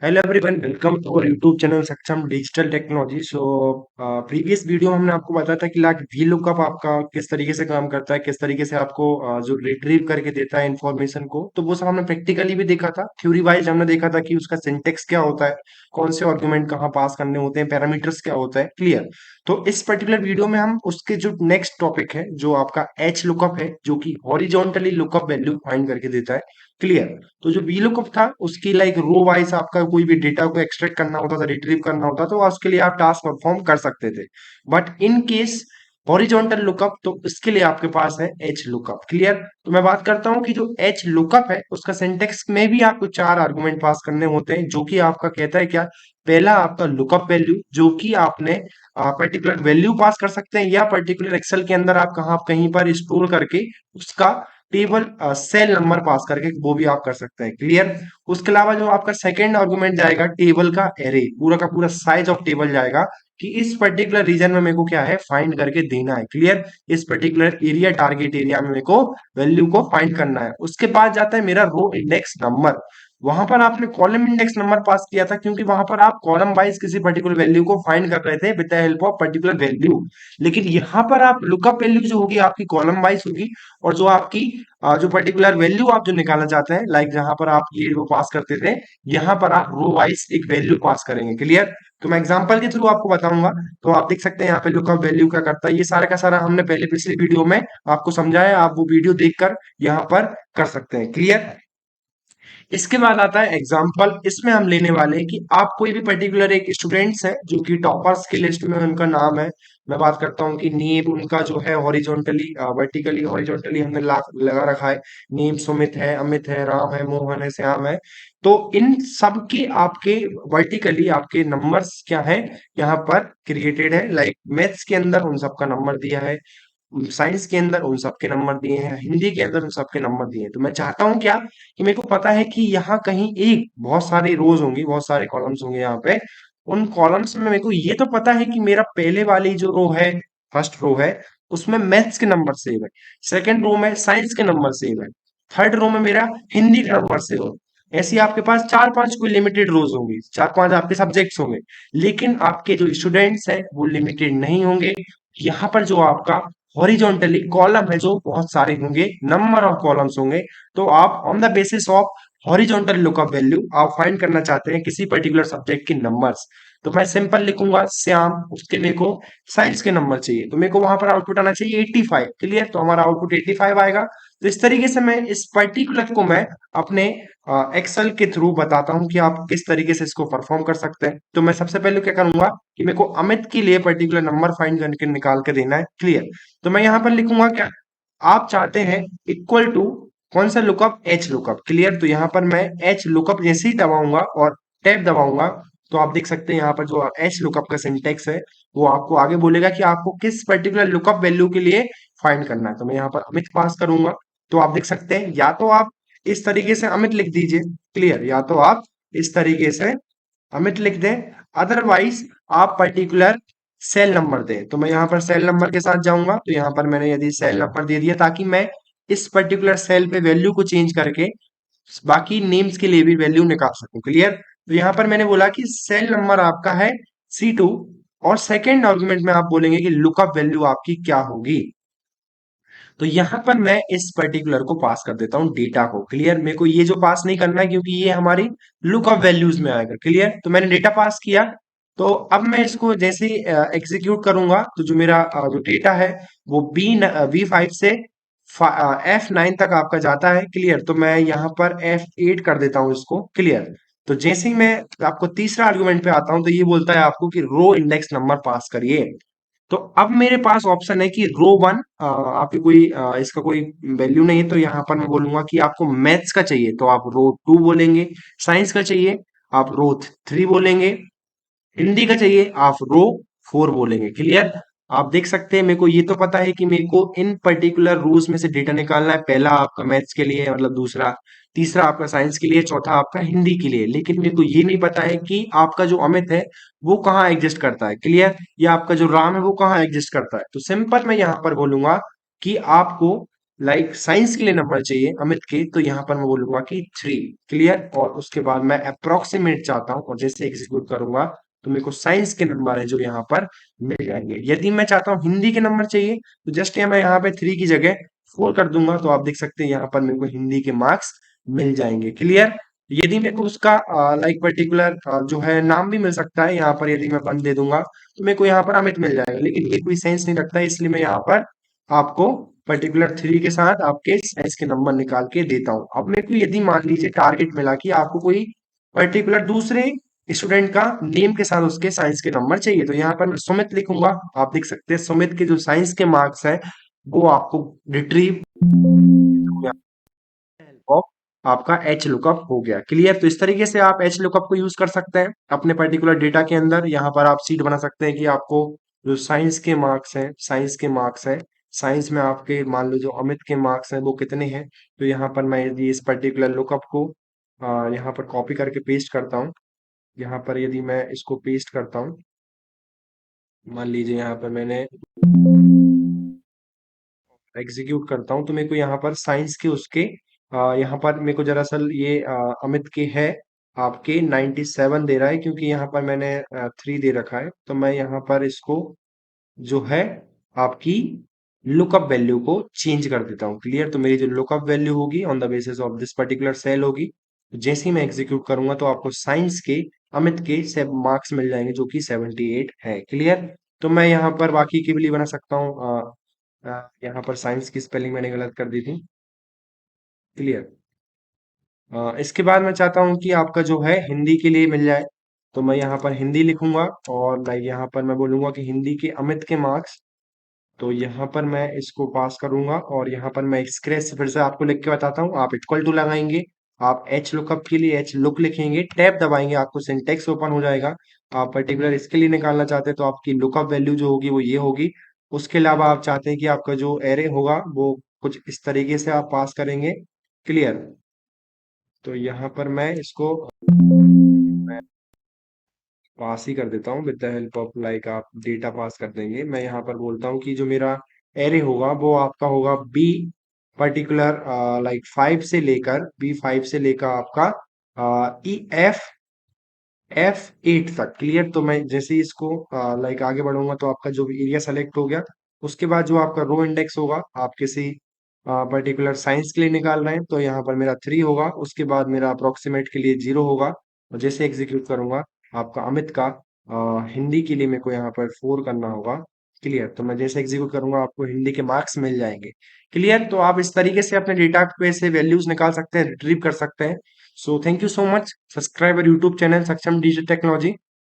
Hello everyone, welcome to our YouTube channel Saksham digital technology. Previous video में हमने आपको बताया था कि लाइक वी लुकअप आपका किस तरीके से काम करता है, किस तरीके से आपको जो रिट्रीव करके देता है इंफॉर्मेशन को। तो वो सब हमने प्रैक्टिकली भी देखा था, थ्योरी वाइज हमने देखा था कि उसका सिंटेक्स क्या होता है, कौन से आर्गुमेंट कहाँ पास करने होते हैं, पैरामीटर्स क्या होता है, क्लियर। तो इस पर्टिकुलर वीडियो में हम उसके जो नेक्स्ट टॉपिक है, जो आपका एच लुकअप है, जो कि हॉरिजॉन्टली लुकअप वैल्यू फाइंड करके देता है, क्लियर। तो जो वीलुकअप था उसकी लाइक रो वाइज आपका कोई भी डेटा को एक्सट्रैक्ट करना होता था, रिट्रीव करना होता तो उसके लिए आप टास्क परफॉर्म कर सकते थे। But in case horizontal lookup, तो इसके लिए आपके पास है एच लुकअप, क्लियर। तो मैं बात करता हूं कि जो एच लुकअप है उसका सिंटेक्स में भी आपको चार आर्गुमेंट पास करने होते हैं, जो कि आपका कहता है क्या। पहला आपका लुकअप वैल्यू, जो कि आपने पर्टिकुलर वैल्यू पास कर सकते हैं, या पर्टिकुलर एक्सेल के अंदर आप कहाँ कहीं पर स्टोर करके उसका टेबल सेल नंबर पास करके वो भी आप कर सकते हैं, क्लियर। उसके अलावा जो आपका सेकंड आर्गुमेंट जाएगा, टेबल का एरे, पूरा का पूरा साइज ऑफ टेबल जाएगा कि इस पर्टिकुलर रीजन में मेरे को क्या है फाइंड करके देना है, क्लियर। इस पर्टिकुलर एरिया, टारगेट एरिया में मेरे को वैल्यू को फाइंड करना है। उसके बाद जाता है मेरा रो इंडेक्स नंबर। वहां पर आपने कॉलम इंडेक्स नंबर पास किया था, क्योंकि वहां पर आप कॉलम वाइज किसी पर्टिकुलर वैल्यू को फाइंड कर रहे थे with the help of particular value. लेकिन यहाँ पर आप लुकअप वैल्यू जो होगी आपकी कॉलम वाइज होगी, और जो आपकी जो पर्टिकुलर वैल्यू आप जो निकालना चाहते हैं, लाइक जहां पर आप ये वो पास करते थे, यहाँ पर आप रो वाइज एक वैल्यू पास करेंगे, क्लियर। तो मैं एग्जांपल के थ्रू आपको बताऊंगा। तो आप देख सकते हैं यहाँ पे लुकअप वैल्यू क्या करता है, ये सारा का सारा हमने पहले पिछले वीडियो में आपको समझाया, आप वो वीडियो देखकर यहाँ पर कर सकते हैं, क्लियर। इसके बाद आता है एग्जाम्पल। इसमें हम लेने वाले हैं कि आप कोई भी पर्टिकुलर एक स्टूडेंट्स है जो कि टॉपर्स की लिस्ट में उनका नाम है। मैं बात करता हूँ कि नेम उनका जो है हॉरिजॉन्टली, वर्टिकली हॉरिजॉन्टली हमने लगा रखा है। नेम सुमित है, अमित है, राम है, मोहन है, श्याम है। तो इन सब के आपके वर्टिकली आपके नंबर्स क्या है यहाँ पर क्रिएटेड है, लाइक मैथ्स के अंदर उन सबका नंबर दिया है, साइंस के अंदर उन सबके नंबर दिए हैं, हिंदी के अंदर उन सबके नंबर दिए हैं। तो मैं चाहता हूं क्या, कि मेरे को पता है कि यहाँ कहीं एक बहुत सारी रोज होंगी, बहुत सारे कॉलम्स होंगे यहाँ पे। उन कॉलम्स में मेरे को ये तो पता है कि मेरा पहले वाली जो रो है, फर्स्ट रो है, उसमें मैथ्स के नंबर सेव है। सेकंड रो में साइंस के नंबर सेव है। थर्ड रो में मेरा हिंदी का नंबर सेव है। ऐसी आपके पास चार पांच कोई लिमिटेड रोज होंगी, चार पांच आपके सब्जेक्ट्स होंगे। लेकिन आपके जो स्टूडेंट्स हैं वो लिमिटेड नहीं होंगे। यहाँ पर जो आपका हॉरिजॉन्टली कॉलम है जो बहुत सारे होंगे, नंबर ऑफ कॉलम्स होंगे। तो आप on the basis of horizontal lookup value आप फाइंड करना चाहते हैं किसी पर्टिकुलर सब्जेक्ट के नंबर्स। तो मैं सिंपल लिखूंगा श्याम, उसके मेरे को साइंस के नंबर चाहिए, तो मेरे को वहां पर आउटपुट आना चाहिए 85, क्लियर। तो हमारा आउटपुट 85 आएगा। तो इस तरीके से मैं इस पर्टिकुलर को मैं अपने एक्सेल के थ्रू बताता हूं कि आप किस तरीके से इसको परफॉर्म कर सकते हैं। तो मैं सबसे पहले क्या करूंगा कि मेरे को अमित के लिए पर्टिकुलर नंबर फाइंड करके निकाल के देना है, क्लियर। तो मैं यहां पर लिखूंगा क्या, आप चाहते हैं इक्वल टू कौन सा लुकअप, एच लुकअप, क्लियर। तो यहां पर मैं एच लुकअप जैसे ही दबाऊंगा और टैब दबाऊंगा, तो आप देख सकते हैं यहाँ पर जो एच लुकअप का सिंटेक्स है वो आपको आगे बोलेगा कि आपको किस पर्टिकुलर लुकअप वैल्यू के लिए फाइंड करना है। तो मैं यहाँ पर अमित पास करूंगा। तो आप देख सकते हैं, या तो आप इस तरीके से अमित लिख दीजिए, क्लियर, या तो आप इस तरीके से अमित लिख दें। अदरवाइज आप पर्टिकुलर सेल नंबर दें। तो मैं यहाँ पर सेल नंबर के साथ जाऊंगा, तो यहाँ पर मैंने यदि सेल नंबर दे दिया ताकि मैं इस पर्टिकुलर सेल पे वैल्यू को चेंज करके बाकी नेम्स के लिए भी वैल्यू निकाल सकूं, क्लियर। तो यहाँ पर मैंने बोला कि सेल नंबर आपका है C2, और सेकेंड आर्गुमेंट में आप बोलेंगे कि लुकअप वैल्यू आपकी क्या होगी। तो यहां पर मैं इस पर्टिकुलर को पास कर देता हूं डेटा को, क्लियर। मेरे को ये जो पास नहीं करना है क्योंकि ये हमारी लुकअप वैल्यूज में आएगा, क्लियर। तो मैंने डेटा पास किया। तो अब मैं इसको जैसे एग्जीक्यूट करूंगा, तो जो मेरा जो डेटा है वो V5 से F9 तक आपका जाता है, क्लियर। तो मैं यहाँ पर F8 कर देता हूँ इसको, क्लियर। तो जैसे ही मैं आपको तीसरा आर्गुमेंट पे आता हूं, तो ये बोलता है आपको कि रो इंडेक्स नंबर पास करिए। तो अब मेरे पास ऑप्शन है कि रो वन, आपकी कोई इसका कोई वैल्यू नहीं है, तो यहाँ पर मैं बोलूंगा कि आपको मैथ्स का चाहिए तो आप रो टू बोलेंगे, साइंस का चाहिए आप रो थ्री बोलेंगे, हिंदी का चाहिए आप रो फोर बोलेंगे, क्लियर। आप देख सकते हैं, मेरे को ये तो पता है कि मेरे को इन पर्टिकुलर रूल्स में से डेटा निकालना है। पहला आपका मैथ्स के लिए, मतलब दूसरा, तीसरा आपका साइंस के लिए, चौथा आपका हिंदी के लिए। लेकिन मेरे को ये नहीं पता है कि आपका जो अमित है वो कहाँ एग्जिस्ट करता है, क्लियर, या आपका जो राम है वो कहाँ एग्जिस्ट करता है। तो सिंपल मैं यहाँ पर बोलूंगा कि आपको लाइक साइंस के लिए नंबर चाहिए अमित के, तो यहाँ पर मैं बोलूंगा कि 3। क्लियर। और उसके बाद मैं अप्रोक्सीमेट चाहता हूँ और जैसे एग्जीक्यूट करूंगा तो मेरे को साइंस के नंबर है जो यहाँ पर मिल जाएंगे। यदि मैं चाहता हूँ हिंदी के नंबर चाहिए तो जस्ट मैं यहाँ पे 3 की जगह 4 कर दूंगा, तो आप देख सकते हैं यहाँ पर मेरे को हिंदी के मार्क्स मिल जाएंगे। क्लियर। यदि मेरे को उसका लाइक पर्टिकुलर जो है नाम भी मिल सकता है, यहाँ पर यदि मैं वन दे दूंगा तो मेरे को यहाँ पर अमित मिल जाएगा, लेकिन ये कोई सेंस नहीं रखता है, इसलिए मैं यहाँ पर आपको पर्टिकुलर 3 के साथ आपके साइंस के नंबर निकाल के देता हूँ। अब मेरे को यदि मान लीजिए टारगेट मिला कि आपको कोई पर्टिकुलर दूसरे स्टूडेंट का नेम के साथ उसके साइंस के नंबर चाहिए, तो यहाँ पर मैं सुमित लिखूंगा। आप देख सकते हैं सुमित के जो साइंस के मार्क्स है वो आपको रिट्रीव ऑफ आपका एच लुकअप हो गया। क्लियर। तो इस तरीके से आप एच लुकअप को यूज कर सकते हैं अपने पर्टिकुलर डेटा के अंदर। यहाँ पर आप सीट बना सकते हैं कि आपको जो साइंस के मार्क्स हैं, साइंस में आपके मान लो जो अमित के मार्क्स हैं वो कितने हैं। तो यहाँ पर मैं यदि इस पर्टिकुलर लुकअप को यहाँ पर कॉपी करके पेस्ट करता हूँ, यहाँ पर यदि मैं इसको पेस्ट करता हूँ, मान लीजिए यहाँ पर मैंने एग्जीक्यूट करता हूँ, तो मेरे को यहाँ पर साइंस के उसके यहाँ पर मेरे को दरअसल ये अमित के है आपके 97 दे रहा है, क्योंकि यहाँ पर मैंने 3 दे रखा है। तो मैं यहाँ पर इसको जो है आपकी लुकअप वैल्यू को चेंज कर देता हूँ। क्लियर। तो मेरी जो लुकअप वैल्यू होगी on the basis of this particular cell होगी, जैसे ही मैं एग्जीक्यूट करूंगा तो आपको साइंस के अमित के सब मार्क्स मिल जाएंगे जो कि 78 है। क्लियर। तो मैं यहाँ पर बाकी के लिए बना सकता हूँ। यहाँ पर साइंस की स्पेलिंग मैंने गलत कर दी थी। क्लियर। इसके बाद मैं चाहता हूँ कि आपका जो है हिंदी के लिए मिल जाए, तो मैं यहाँ पर हिंदी लिखूंगा और लाइक यहाँ पर मैं बोलूंगा कि हिंदी के अमित के मार्क्स, तो यहाँ पर मैं इसको पास करूंगा और यहाँ पर मैं स्क्रैच से फिर से आपको लिख के बताता हूँ। आप इक्वल टू लगाएंगे, आप एच लुकअप के लिए एच लुक लिखेंगे, टैब दबाएंगे, आपको सिंटेक्स ओपन हो जाएगा। आप पर्टिकुलर इसके लिए निकालना चाहते हैं तो आपकी लुकअप वैल्यू जो होगी वो ये होगी। उसके अलावा आप चाहते हैं कि आपका जो एरे होगा वो कुछ इस तरीके से आप पास करेंगे। क्लियर। तो यहाँ पर मैं इसको पास ही कर देता हूँ with the help of like आप डेटा पास कर देंगे। मैं यहाँ पर बोलता हूँ कि जो मेरा एरे होगा वो आपका होगा बी पर्टिकुलर लाइक 5 से लेकर आपका ई F8 तक। क्लियर। तो मैं जैसे ही इसको लाइक आगे बढ़ूंगा तो आपका जो भी एरिया सेलेक्ट हो गया, उसके बाद जो आपका रो इंडेक्स होगा, आप किसी पर्टिकुलर साइंस के लिए निकाल रहे हैं तो यहाँ पर मेरा 3 होगा, उसके बाद मेरा अप्रोक्सीमेट के लिए 0 होगा, और जैसे एग्जीक्यूट करूंगा आपका अमित का हिंदी के लिए मेरे को यहाँ पर 4 करना होगा। क्लियर। तो मैं जैसे एग्जीक्यूट करूंगा आपको हिंदी के मार्क्स मिल जाएंगे। क्लियर। तो आप इस तरीके से अपने डेटा पे से वैल्यूज निकाल सकते हैं, रिट्रीव कर सकते हैं। So thank you so much. Subscribe our YouTube channel Saksham Digital Technology.